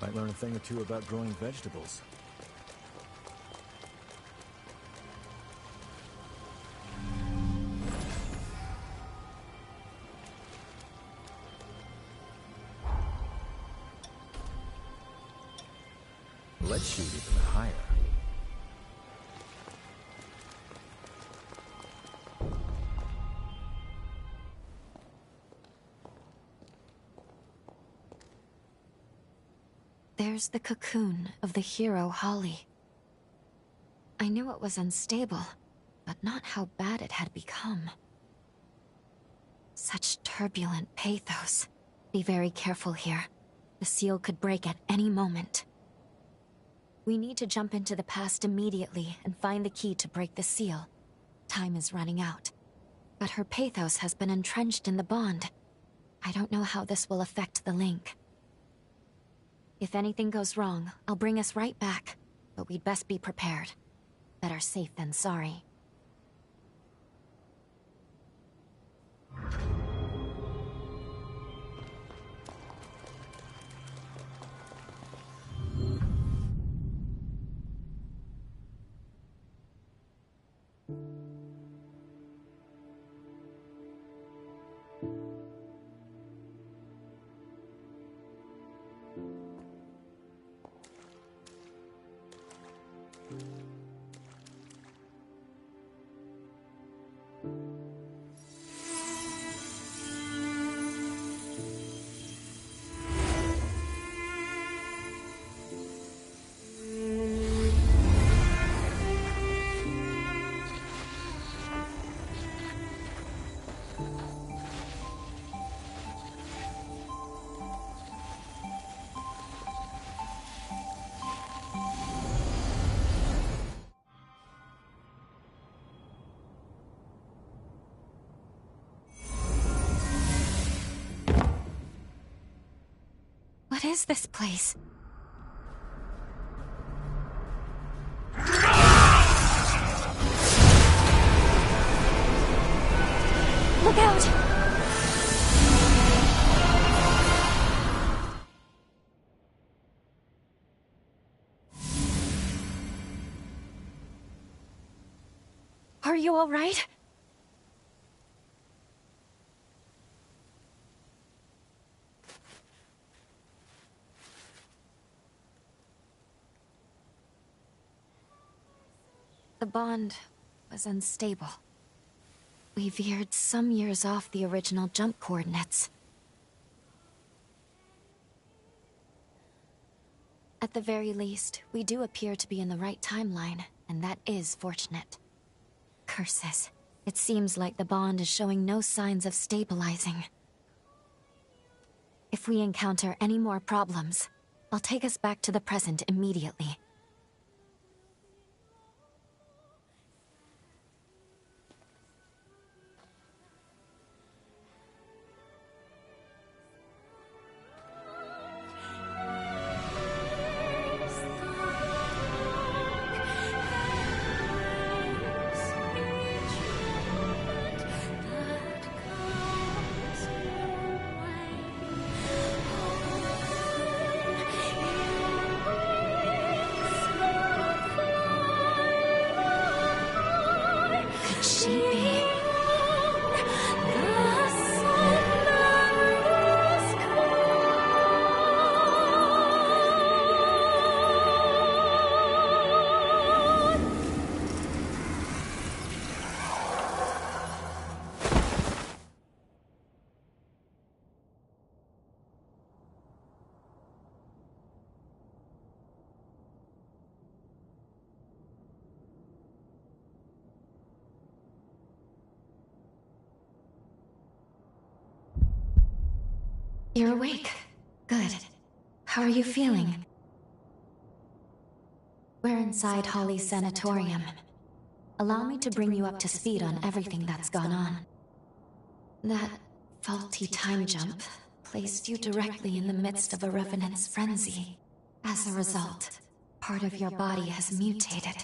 Might learn a thing or two about growing vegetables. Let's shoot even higher. There's the cocoon of the hero Holly. I knew it was unstable, but not how bad it had become. Such turbulent pathos. Be very careful here. The seal could break at any moment. We need to jump into the past immediately and find the key to break the seal. Time is running out. But her pathos has been entrenched in the bond. I don't know how this will affect the link. If anything goes wrong, I'll bring us right back. But we'd best be prepared. Better safe than sorry. What is this place? Look out! Are you all right? The bond was unstable. We veered some years off the original jump coordinates. At the very least, we do appear to be in the right timeline, and that is fortunate. Curses. It seems like the bond is showing no signs of stabilizing. If we encounter any more problems, I'll take us back to the present immediately. You're awake. Good. How are you feeling? We're inside Holly's sanatorium. Allow me to bring you up to speed on everything that's gone on. That faulty time jump placed you directly in the midst of a revenant's frenzy. As a result, part of your body has mutated.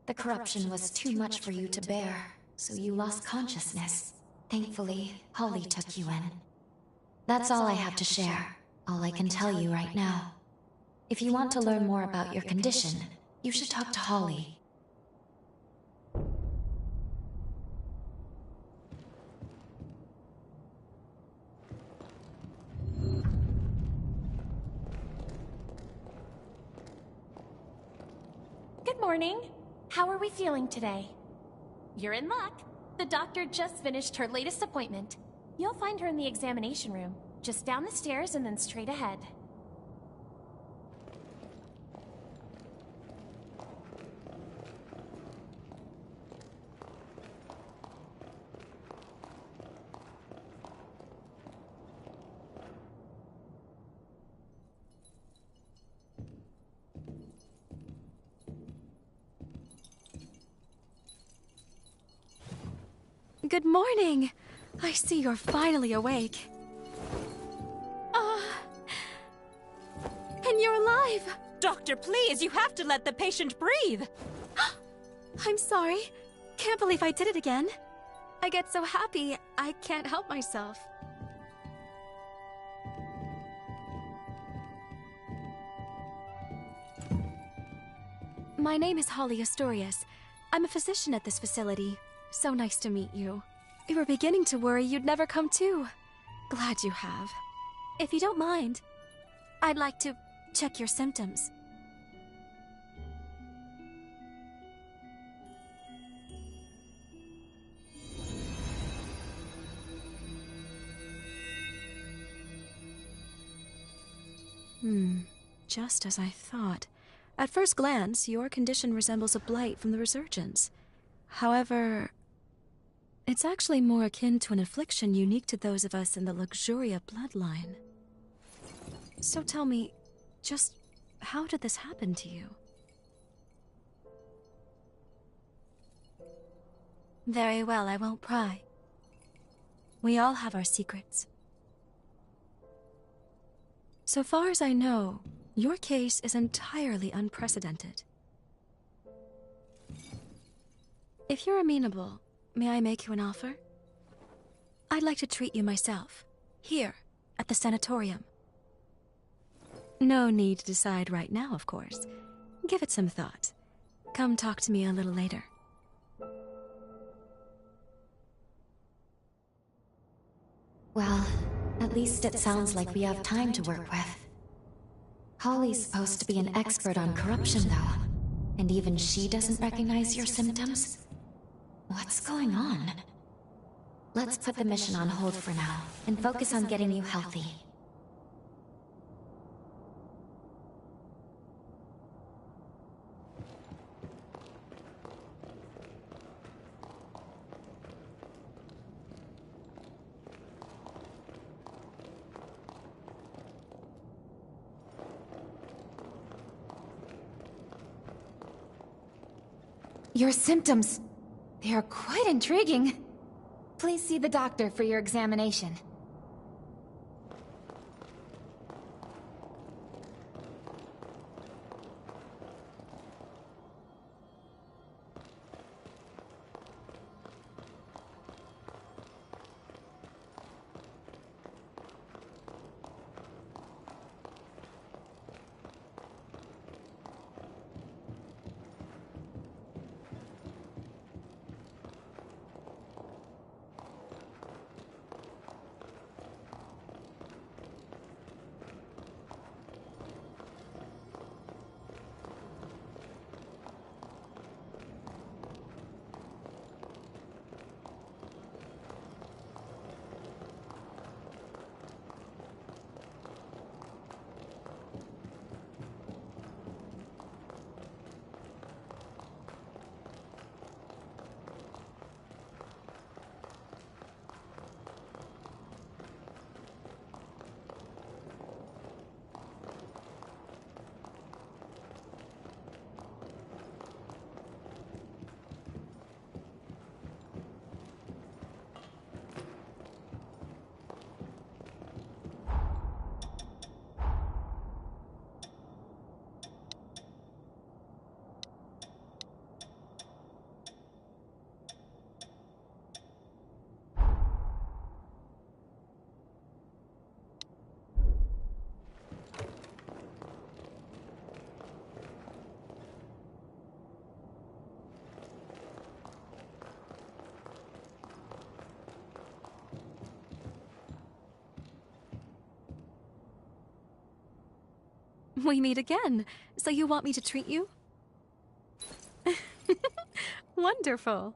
The corruption was too much for you to bear, so you lost consciousness. Thankfully, Holly took you in. That's all I have to share. all I can tell you right now. If you want to learn more about your condition, you should talk to Holly. Good morning. How are we feeling today? You're in luck. The doctor just finished her latest appointment. You'll find her in the examination room, just down the stairs and then straight ahead. Good morning! I see you're finally awake. And you're alive! Doctor, please, you have to let the patient breathe! I'm sorry. Can't believe I did it again. I get so happy, I can't help myself. My name is Holly Asturias. I'm a physician at this facility. So nice to meet you. We were beginning to worry you'd never come to. Glad you have. If you don't mind, I'd like to check your symptoms. Just as I thought. At first glance, your condition resembles a blight from the resurgence. However, it's actually more akin to an affliction unique to those of us in the Luxuria bloodline. So tell me, just how did this happen to you? Very well, I won't pry. We all have our secrets. So far as I know, your case is entirely unprecedented. If you're amenable, may I make you an offer? I'd like to treat you myself, here, at the sanatorium. No need to decide right now, of course. Give it some thought. Come talk to me a little later. Well, at least it sounds like we have time to work with. Holly's supposed to be an expert on corruption, though. And even she doesn't recognize your symptoms? What's going on? Let's put the mission on hold for now, and focus on getting you healthy. Your symptoms, they are quite intriguing. Please see the doctor for your examination. We meet again. So you want me to treat you? Wonderful.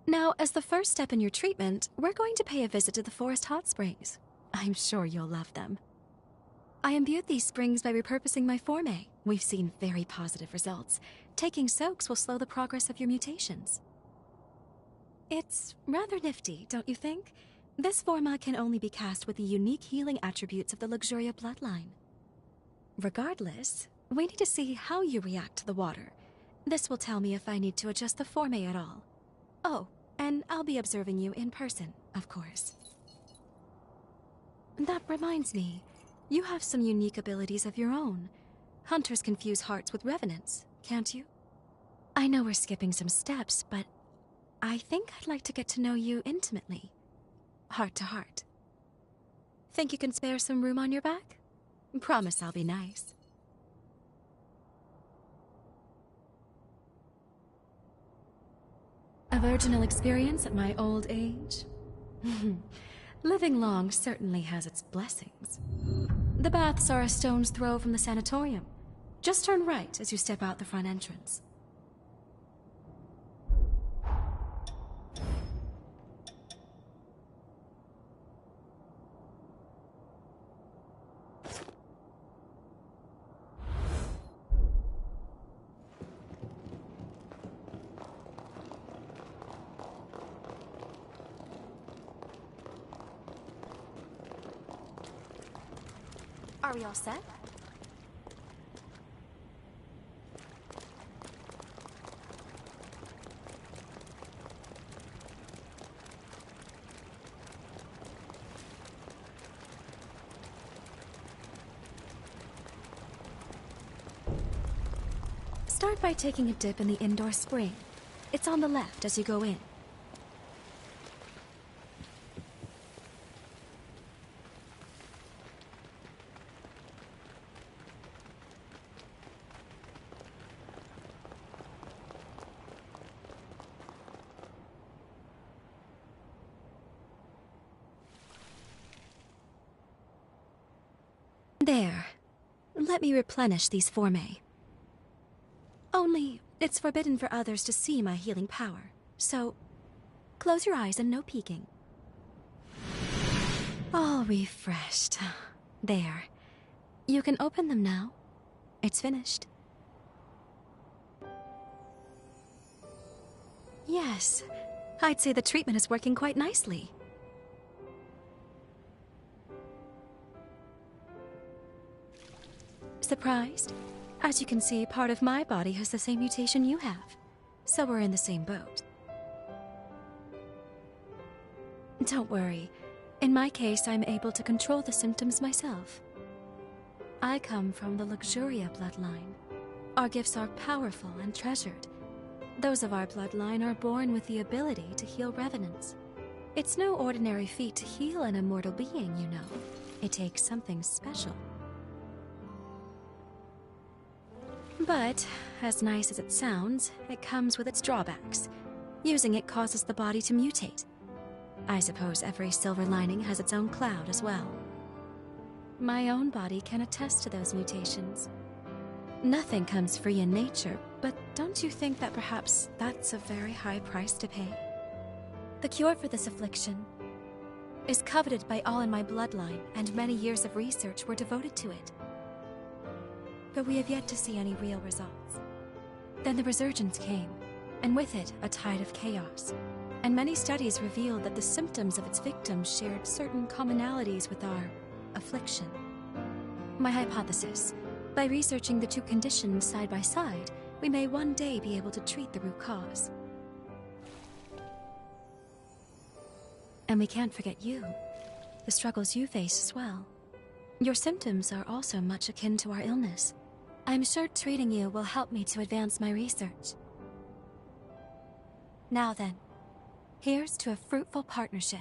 Now, as the first step in your treatment, we're going to pay a visit to the Forest Hot Springs. I'm sure you'll love them. I imbued these springs by repurposing my forme. We've seen very positive results. Taking soaks will slow the progress of your mutations. It's rather nifty, don't you think? This forma can only be cast with the unique healing attributes of the Luxuria bloodline. Regardless, we need to see how you react to the water. This will tell me if I need to adjust the forme at all. Oh, and I'll be observing you in person, of course. That reminds me, you have some unique abilities of your own. Hunters confuse hearts with revenants, can't you? I know we're skipping some steps, but I think I'd like to get to know you intimately. Heart to heart. Think you can spare some room on your back? Promise I'll be nice. A virginal experience at my old age? Living long certainly has its blessings. The baths are a stone's throw from the sanatorium. Just turn right as you step out the front entrance. Are we all set? Start by taking a dip in the indoor spring. It's on the left as you go in. There. Let me replenish these forme. Only, it's forbidden for others to see my healing power. So, close your eyes and no peeking. All refreshed. There. You can open them now. It's finished. Yes. I'd say the treatment is working quite nicely. Surprised? As you can see, part of my body has the same mutation you have. So we're in the same boat. Don't worry. In my case, I'm able to control the symptoms myself. I come from the Luxuria bloodline. Our gifts are powerful and treasured. Those of our bloodline are born with the ability to heal revenants. It's no ordinary feat to heal an immortal being, you know. It takes something special. But, as nice as it sounds, it comes with its drawbacks. Using it causes the body to mutate. I suppose every silver lining has its own cloud as well. My own body can attest to those mutations. Nothing comes free in nature, but don't you think that perhaps that's a very high price to pay? The cure for this affliction is coveted by all in my bloodline, and many years of research were devoted to it. But we have yet to see any real results. Then the resurgence came, and with it, a tide of chaos. And many studies revealed that the symptoms of its victims shared certain commonalities with our affliction. My hypothesis: by researching the two conditions side by side, we may one day be able to treat the root cause. And we can't forget you, the struggles you face as well. Your symptoms are also much akin to our illness. I'm sure treating you will help me to advance my research. Now then, here's to a fruitful partnership.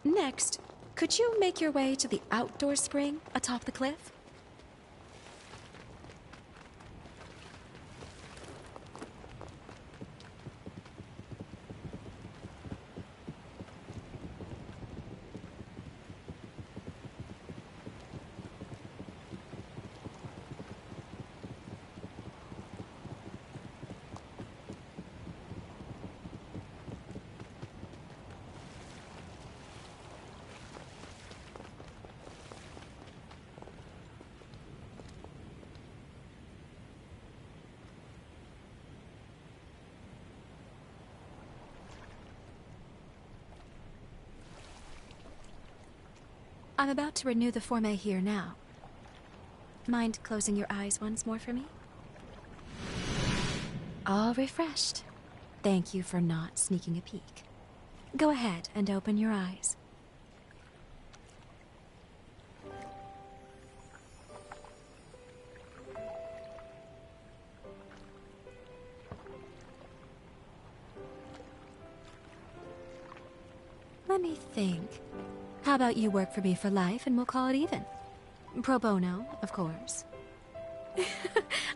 Next, Could you make your way to the outdoor spring atop the cliff? I'm about to renew the forme here now. Mind closing your eyes once more for me? All refreshed. Thank you for not sneaking a peek. Go ahead and open your eyes. Let me think. How about you work for me for life and we'll call it even? Pro bono, of course.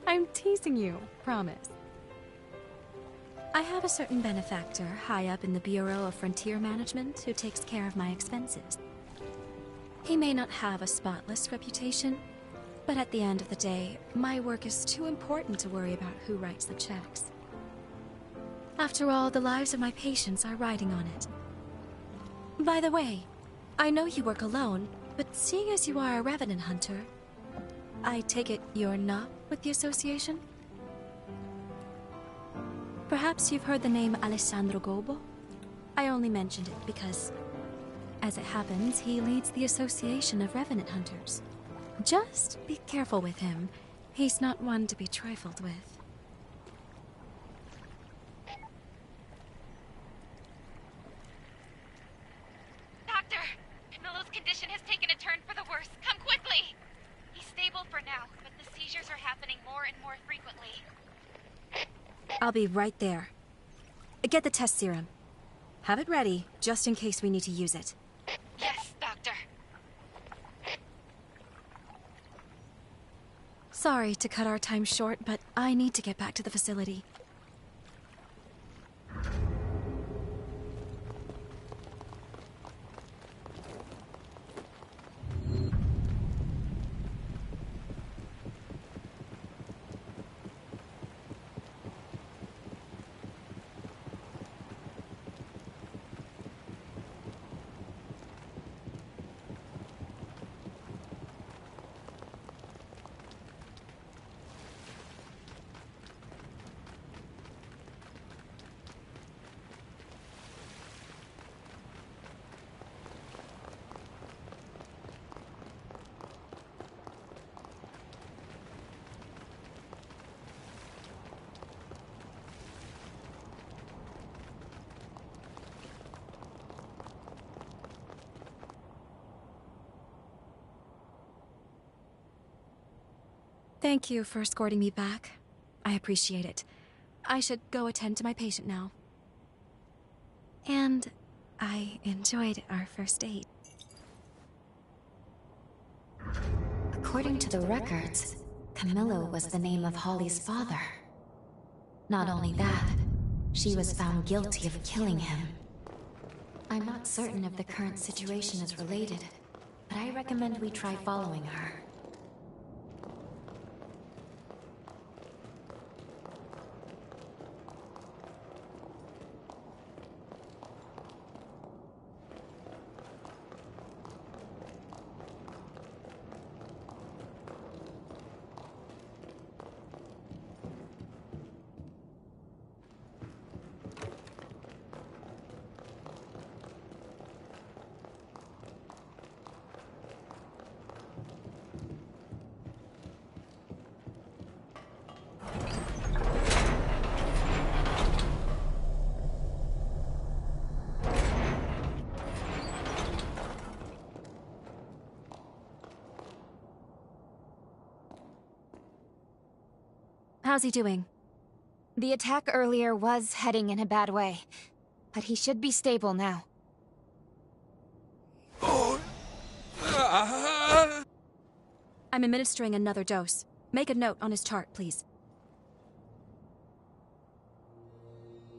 I'm teasing you, promise. I have a certain benefactor high up in the Bureau of Frontier Management who takes care of my expenses. He may not have a spotless reputation, but at the end of the day, my work is too important to worry about who writes the checks. After all, the lives of my patients are riding on it. By the way, I know you work alone, but seeing as you are a revenant hunter, I take it you're not with the association? Perhaps you've heard the name Alessandro Gobo? I only mentioned it because, as it happens, he leads the Association of Revenant Hunters. Just be careful with him. He's not one to be trifled with. I'll be right there. Get the test serum. Have it ready, just in case we need to use it. Yes, Doctor. Sorry to cut our time short, but I need to get back to the facility. Thank you for escorting me back. I appreciate it. I should go attend to my patient now. And I enjoyed our first date. According to the records, Camillo was the name of Holly's father. Not only that, she was found guilty of killing him. I'm not certain if the current situation is related, but I recommend we try following her. How's he doing? The attack earlier was heading in a bad way, but he should be stable now. I'm administering another dose. Make a note on his chart, please.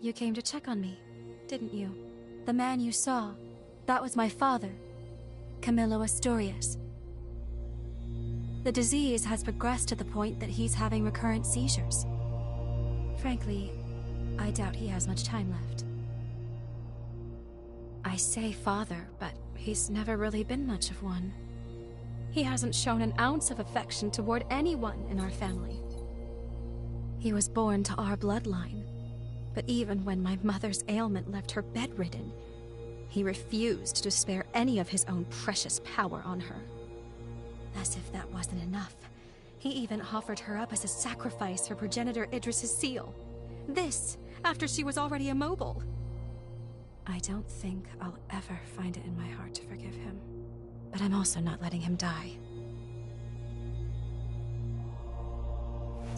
You came to check on me, didn't you? The man you saw, that was my father, Camillo Asturias. The disease has progressed to the point that he's having recurrent seizures. Frankly, I doubt he has much time left. I say father, but he's never really been much of one. He hasn't shown an ounce of affection toward anyone in our family. He was born to our bloodline, but even when my mother's ailment left her bedridden, he refused to spare any of his own precious power on her. As if that wasn't enough, he even offered her up as a sacrifice for progenitor Idris's seal. This, after she was already immobile. I don't think I'll ever find it in my heart to forgive him. But I'm also not letting him die.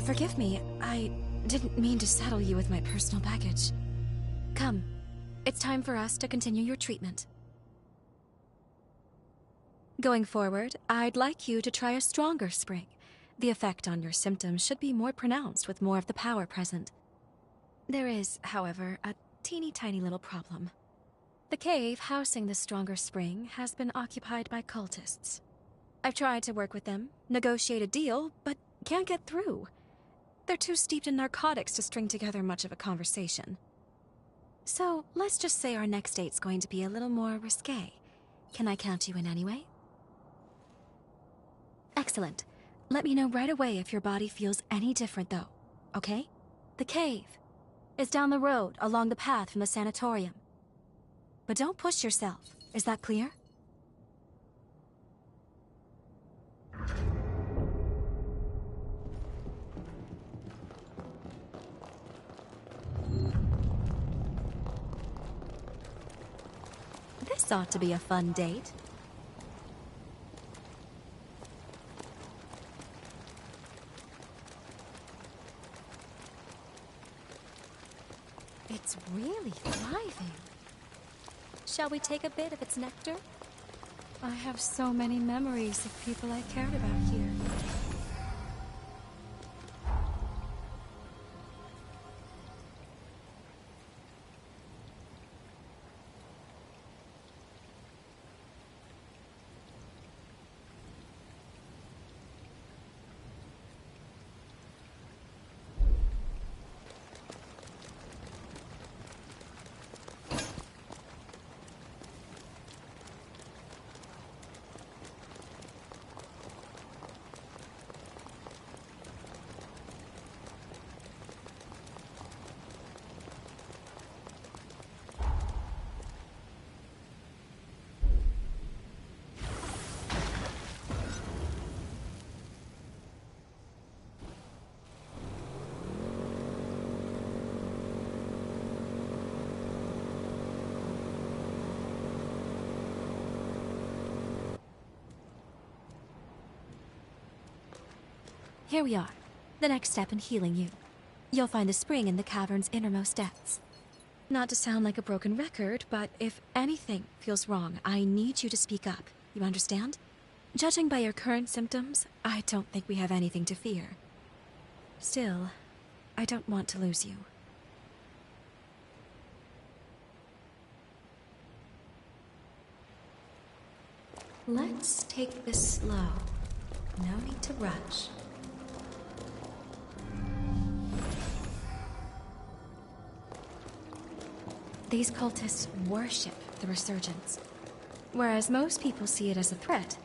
Forgive me, I didn't mean to saddle you with my personal baggage. Come, it's time for us to continue your treatment. Going forward, I'd like you to try a stronger spring. The effect on your symptoms should be more pronounced with more of the power present. There is, however, a teeny tiny little problem. The cave housing the stronger spring has been occupied by cultists. I've tried to work with them, negotiate a deal, but can't get through. They're too steeped in narcotics to string together much of a conversation. So, let's just say our next date's going to be a little more risque. Can I count you in anyway? Excellent. Let me know right away if your body feels any different, though, okay? The cave is down the road along the path from the sanatorium. But don't push yourself. Is that clear? This ought to be a fun date. It's really thriving. Shall we take a bit of its nectar? I have so many memories of people I cared about here. Here we are, the next step in healing you. You'll find the spring in the cavern's innermost depths. Not to sound like a broken record, but if anything feels wrong, I need you to speak up. You understand? Judging by your current symptoms, I don't think we have anything to fear. Still, I don't want to lose you. Let's take this slow. No need to rush. These cultists worship the resurgence. Whereas most people see it as a threat,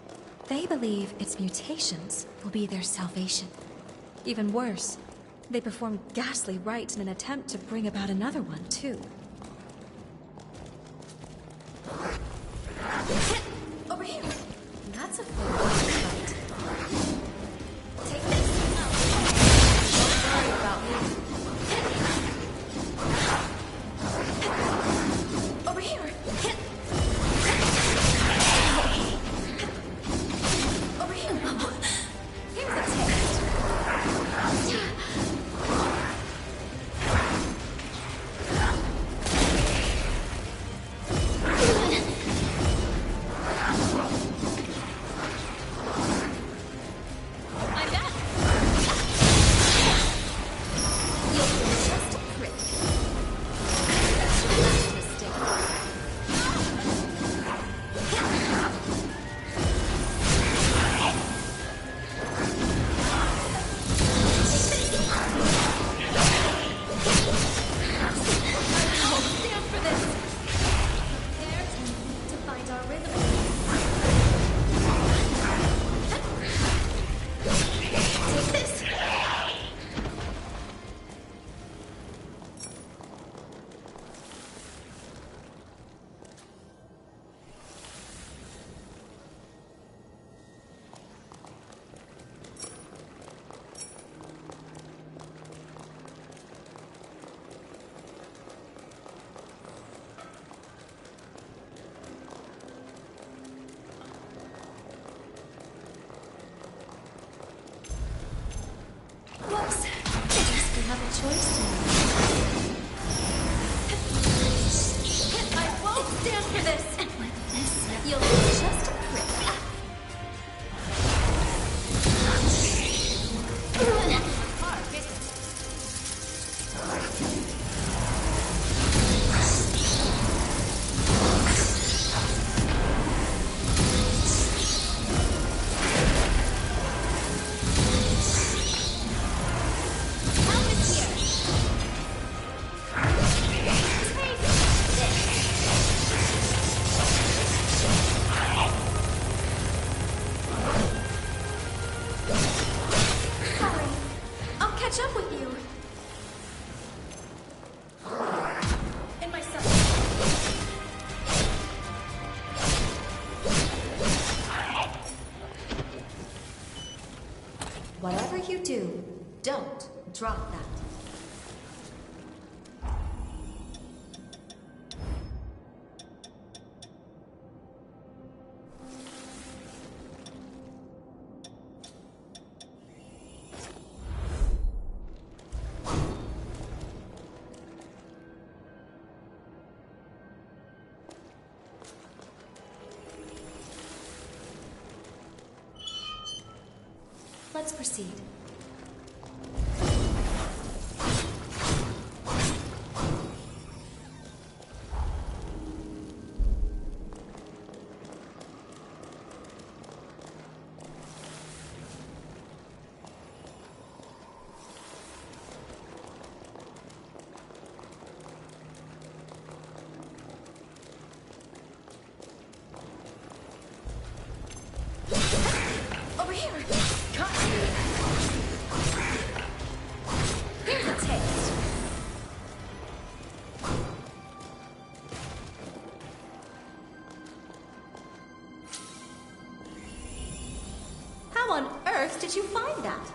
they believe its mutations will be their salvation. Even worse, they perform ghastly rites in an attempt to bring about another one, too. Over here! That's a fight. Take this! Don't worry about me. Over here! Over here! Here's a taste! for this. And with this, you'll be just a prick. Whatever you do, don't drop that. Let's proceed. Over here! Here's a taste. How on earth did you find that?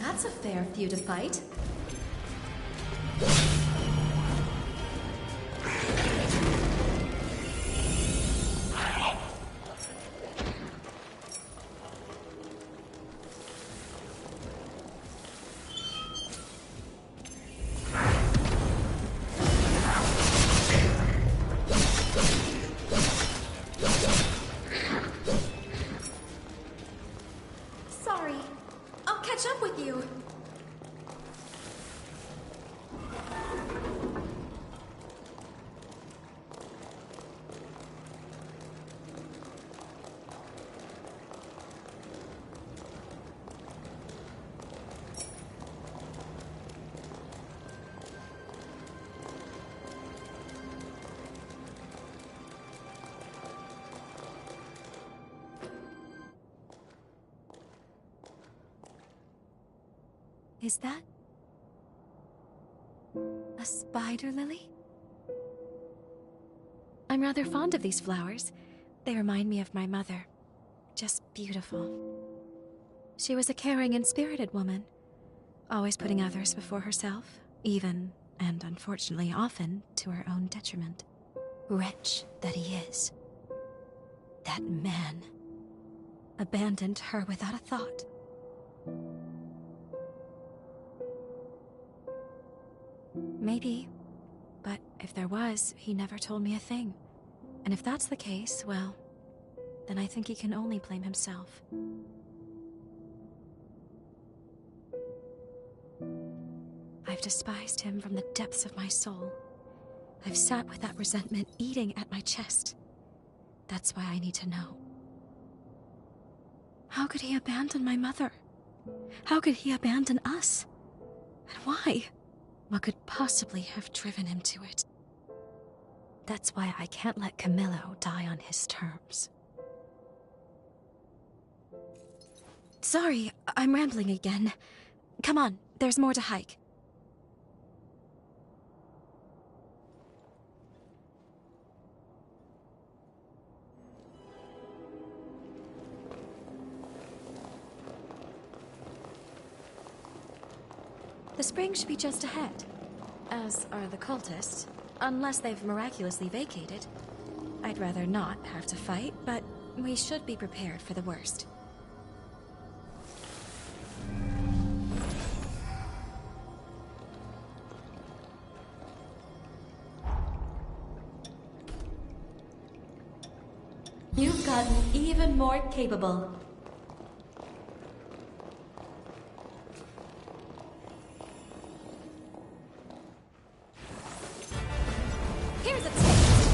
That's a fair few to fight. Sorry. I'll catch up with you. Is that a spider lily? I'm rather fond of these flowers. They remind me of my mother. Just beautiful. She was a caring and spirited woman, always putting others before herself, even, and unfortunately often, to her own detriment. Wretch that he is. That man abandoned her without a thought. Maybe. But if there was, he never told me a thing. And if that's the case, well, then I think he can only blame himself. I've despised him from the depths of my soul. I've sat with that resentment eating at my chest. That's why I need to know. How could he abandon my mother? How could he abandon us? And why? What could possibly have driven him to it? That's why I can't let Camillo die on his terms. Sorry, I'm rambling again. Come on, there's more to hike. The spring should be just ahead, as are the cultists, unless they've miraculously vacated. I'd rather not have to fight, but we should be prepared for the worst. You've gotten even more capable. Here's a taste!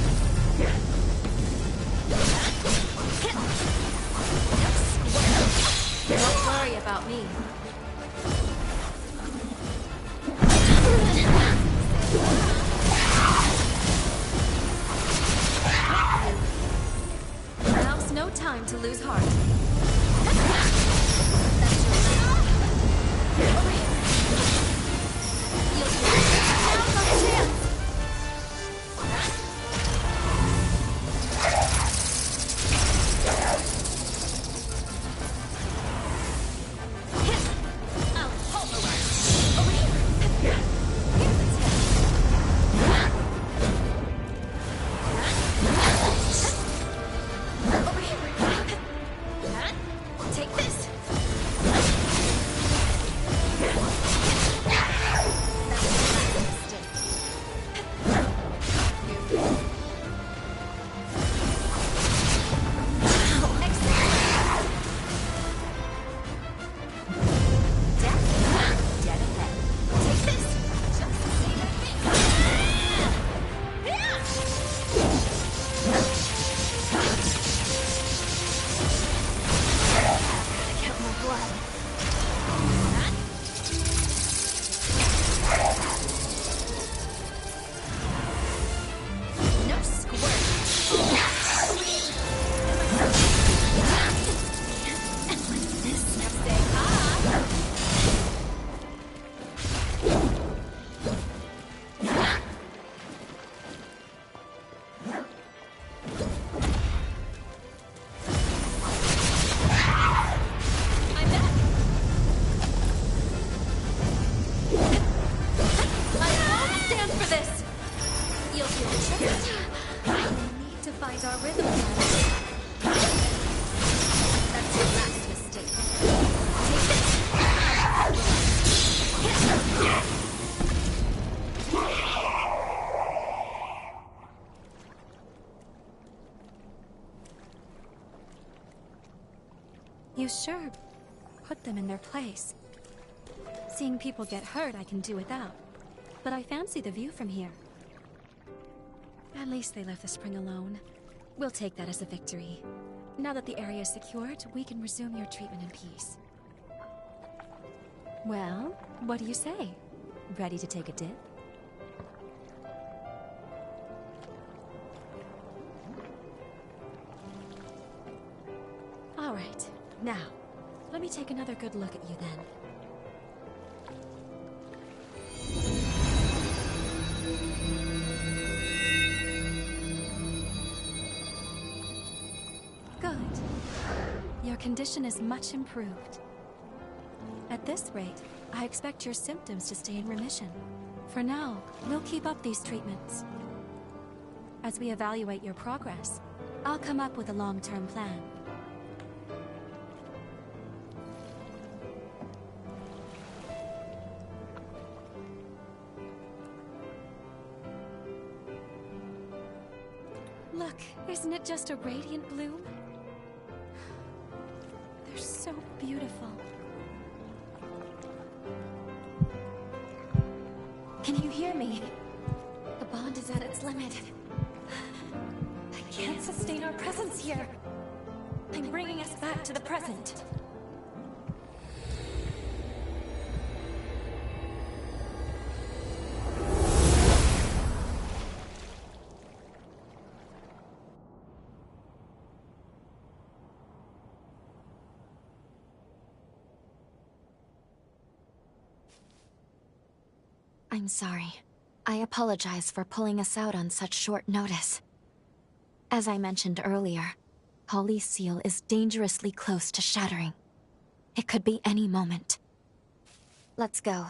Don't worry about me. Now's no time to lose heart. That's your over here. Now's our chance! You sure put them in their place. Seeing people get hurt I can do without, but I fancy the view from here. At least they left the spring alone. We'll take that as a victory. Now that the area is secured, we can resume your treatment in peace. Well, what do you say? Ready to take a dip? All right. Now, let me take another good look at you then. Good. Your condition is much improved. At this rate, I expect your symptoms to stay in remission. For now, we'll keep up these treatments. As we evaluate your progress, I'll come up with a long-term plan. Look, isn't it just a radiant bloom? They're so beautiful. Can you hear me? The bond is at its limit. I can't sustain our presence here. I'm bringing us back to the present. I'm sorry. I apologize for pulling us out on such short notice. As I mentioned earlier, Holly's seal is dangerously close to shattering. It could be any moment. Let's go.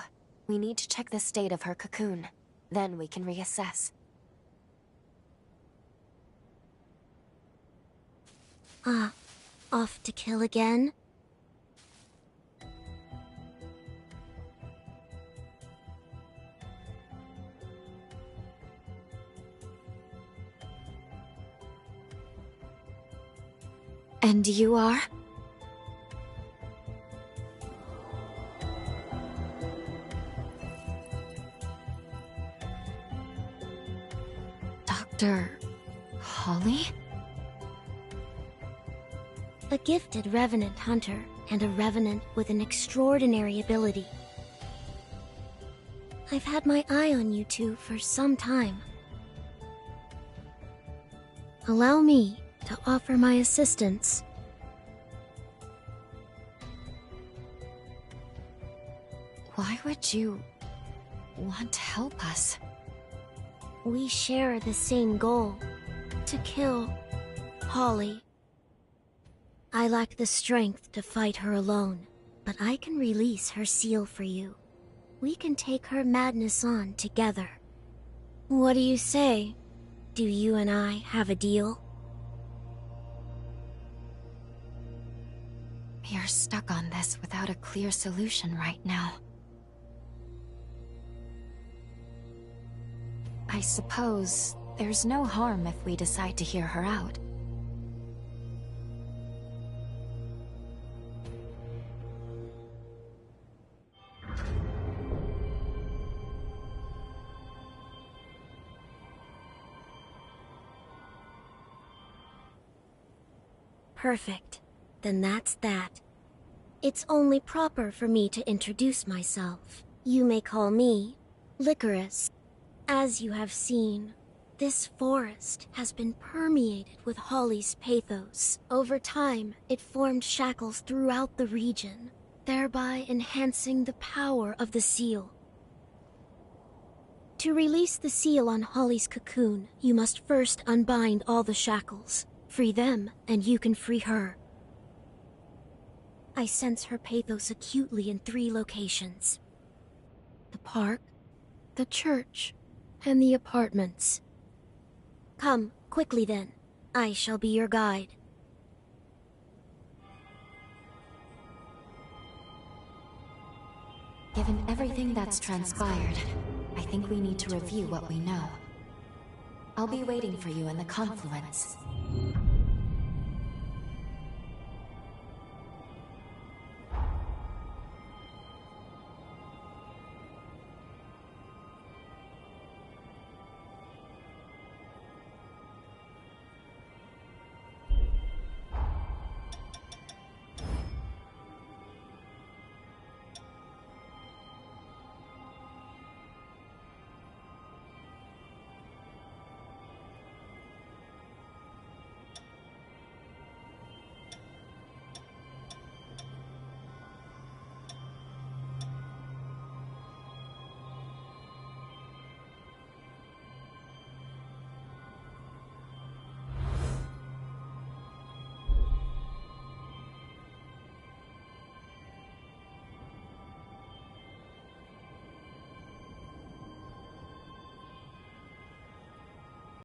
We need to check the state of her cocoon. Then we can reassess. Off to kill again? And you are? Dr. Holly? A gifted Revenant hunter, and a Revenant with an extraordinary ability. I've had my eye on you two for some time. Allow me to offer my assistance. Why would you want to help us? We share the same goal, to kill Holly. I lack the strength to fight her alone, but I can release her seal for you. We can take her madness on together. What do you say? Do you and I have a deal? We are stuck on this without a clear solution right now. I suppose there's no harm if we decide to hear her out. Perfect. Then that's that. It's only proper for me to introduce myself. You may call me Licorice. As you have seen, this forest has been permeated with Holly's pathos. Over time, it formed shackles throughout the region, thereby enhancing the power of the seal. To release the seal on Holly's cocoon, you must first unbind all the shackles. Free them, and you can free her. I sense her pathos acutely in 3 locations: the park, the church, and the apartments. Come, quickly then. I shall be your guide. Given everything that's transpired, I think we need to review what we know. I'll be waiting for you in the confluence.